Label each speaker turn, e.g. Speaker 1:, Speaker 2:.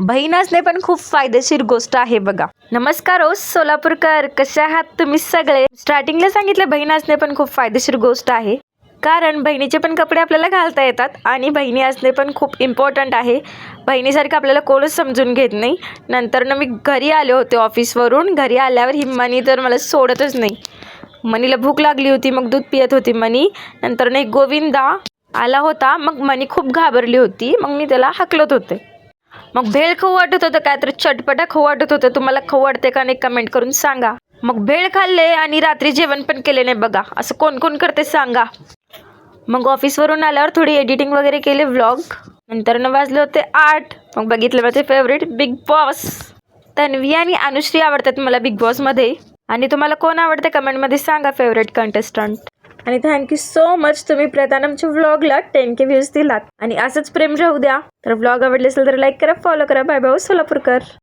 Speaker 1: बहीण असणे पण खूप फायदेशीर गोष्ट आहे बघा. नमस्कार हो सोलापूरकर, कसे आहात तुम्ही सगळे. स्टार्टिंगला सांगितलं बहीण असणे पण खूप फायदेशीर गोष्ट आहे, कारण बहिणीचे पण कपडे आपल्याला घालता येतात आणि बहिणी असणे पण खूप इम्पॉर्टंट आहे. बहिणीसारखं आपल्याला कोणच समजून घेत नाही. नंतर ना मी घरी आले होते ऑफिसवरून. घरी आल्यावर ही मनी तर मला सोडतच नाही. मनीला भूक लागली होती, मग दूध पियत होती मनी. नंतर ना एक गोविंदा आला होता, मग मनी खूप घाबरली होती, मग मी त्याला हाकलत होते. मग भेळ खाऊ वाटत होतं, काय तर चटपटा खाऊ वाटत होतं. तुम्हाला खाऊ वाटते का नाही कमेंट करून सांगा. मग भेळ खाल्ले आणि रात्री जेवण पण केले नाही बघा. असं कोण कोण करते सांगा. मग ऑफिसवरून आल्यावर थोडी एडिटिंग वगैरे केली व्लॉग. नंतर वाजले होते 8. मग बघितलं माझे फेवरेट बिग बॉस. तन्वी आणि अनुश्री आवडतात मला बिग बॉसमध्ये. आणि तुम्हाला कोण आवडते कमेंटमध्ये सांगा फेवरेट कंटेस्टंट. आणि थँक्यू सो मच, तुम्ही प्रतानमच्या व्लॉगला 10K व्ह्यूज दिलात आणि असंच प्रेम राहू द्या. तर व्लॉग आवडले असेल तर लाईक करा, फॉलो करा. Bye bye Solapurkar.